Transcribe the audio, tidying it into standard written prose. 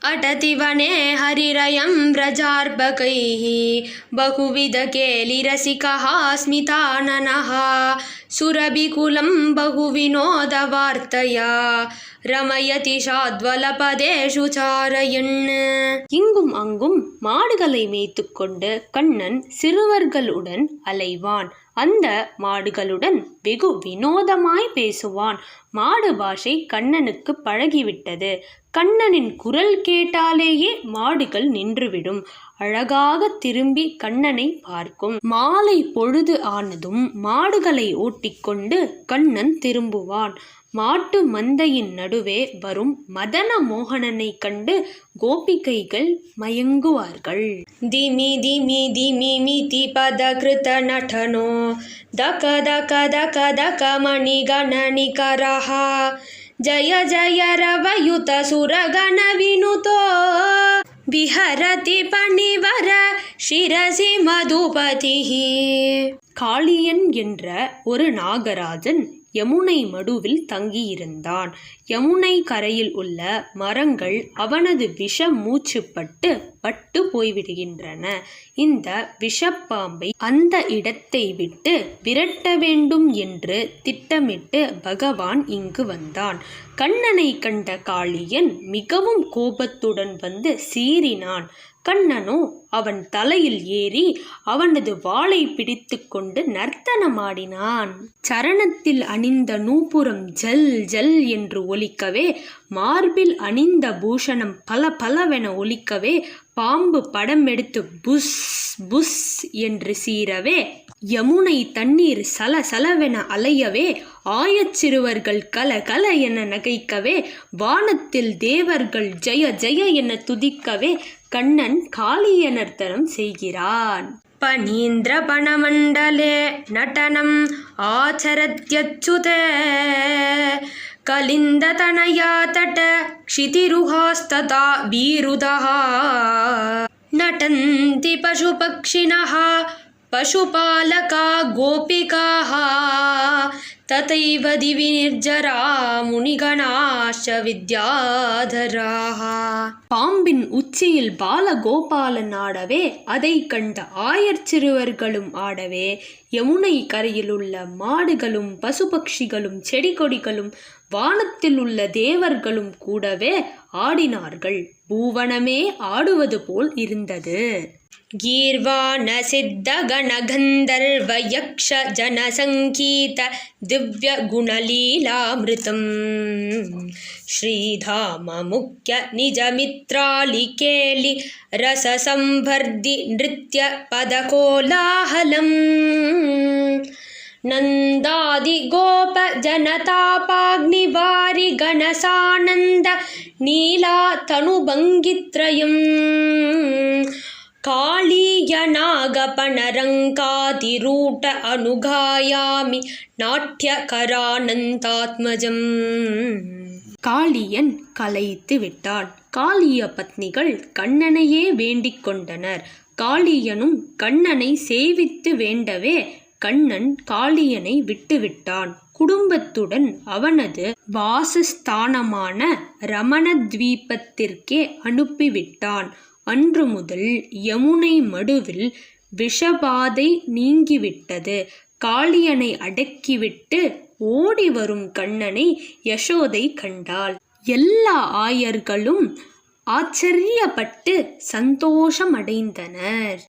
अटति वने हरिरयं व्रजार्भकैः बहुविधकेलिरसिकः स्मिताननः सुरभिकुलं बहुविनोदवार्तया ரமயதி ஷாத்வலபதேஷு சாரயன். இங்கும் அங்கும் மாடுகளை மேய்த்து கொண்டு கண்ணன் சிறுவர்களுடன் அலைவான். அந்த மாடுகளுடன் வெகு வினோதமாய் பேசுவான். மாடு பாஷை கண்ணனுக்கு பழகிவிட்டது. கண்ணனின் குரல் கேட்டாலேயே மாடுகள் நின்றுவிடும். அழகாக திரும்பி கண்ணனை பார்க்கும். மாலை பொழுது ஆனதும் மாடுகளை ஓட்டிக்கொண்டு கண்ணன் திரும்புவான். மாட்டு மந்தையின் நடுவே வரும் மதன மோகனனை கண்டு கோபிகைகள் மயங்குவார்கள். திமி திமி திமி மிதி பத கிருத நடனோ தக தக தக தக மணி கணனிகரஹ ஜய ஜய ரவயுத சுரகண வினுதோ விஹரதி பணிவர சிரசி மதுபதிஹி. காளியன் என்ற ஒரு நாகராஜன் யமுனை மடுவில் தங்கியிருந்தான். யமுனை கரையில் உள்ள மரங்கள் அவனது விஷ மூச்சு பட்டு போய்விடுகின்றன. இந்த விஷப்பாம்பை அந்த இடத்தை விட்டு விரட்ட வேண்டும் என்று திட்டமிட்டு பகவான் இங்கு வந்தான். கண்ணனை கண்ட காளியன் மிகவும் கோபத்துடன் வந்து சீறினான். கண்ணனோ அவன் தலையில் ஏறி அவனது வாளை பிடித்து கொண்டு நர்த்தனமாடினான். சரணத்தில் அணிந்த நூபுரம் ஜல் ஜல் என்று ஒலிக்கவே, மார்பில் அணிந்த பூஷணம் பல பலவென ஒலிக்கவே, பாம்பு படம் எடுத்து புஸ் புஸ் என்று சீரவே, யமுனை தண்ணீர் சல சலவென அலையவே, ஆயச்சிறுவர்கள் கல கல என நகைக்கவே, வானத்தில் தேவர்கள் ஜெய ஜெய என துதிக்கவே கண்ணன் காளிய நர்த்தனம் செய்கிறான். பனீந்திர பணமண்டலே நடனம் ஆச்சரத்யச்சுதே கலிந்த தனயா தட க்ஷிதிருஹாஸ்ததா வீருதஹ நடந்தி பசுபக்ஷிணஹ பசுபாலகா கோபிகாஹ ததைவ திவி நிர்ஜரா முனிகணாஷ வித்யாதராஹ. பாம்பின் உச்சியில் பாலகோபாலன் ஆடவே, அதை கண்ட ஆயர் சிறுவர்களும் ஆடவே, யமுனை கரையில் உள்ள மாடுகளும் பசுபக்ஷிகளும் செடி கொடிகளும் வானத்தில் உள்ள தேவர்களும் கூடவே ஆடினார்கள். பூவனமே ஆடுவது போல் இருந்தது. गीर्वाण सिद्ध गण गंधर्व यक्ष जन संगीत दिव्य गुणलीलामृतम् श्रीधाम मुख्य निज मित्रालिकेलि रस संवर्धि नृत्य पदकोलाहलम् नंदादि गोप जनतापाग्निवारि गणसानंद नीला तनुभंगित्रयम् कालीय नागपणरङ्कातिरूट अनुगायामि நாட்டியகரானந்தாத்மஜம். காளியன் கலைத்து விட்டான். காளிய பத்னிகள் கண்ணனையே வேண்டிக் கொண்டனர். காளியனும் கண்ணனை சேவித்து வேண்டவே கண்ணன் காளியனை விட்டுவிட்டான். குடும்பத்துடன் அவனது வாசஸ்தானமான ரமணத்வீபத்திற்கே அனுப்பிவிட்டான். அன்று முதல் யமுனை மடுவில் விஷபாதை நீங்கிவிட்டது. காளியனை அடக்கிவிட்டு ஓடி வரும் கண்ணனை யசோதை கண்டாள். எல்லா ஆயர்களும் ஆச்சரியப்பட்டு சந்தோஷமடைந்தனர்.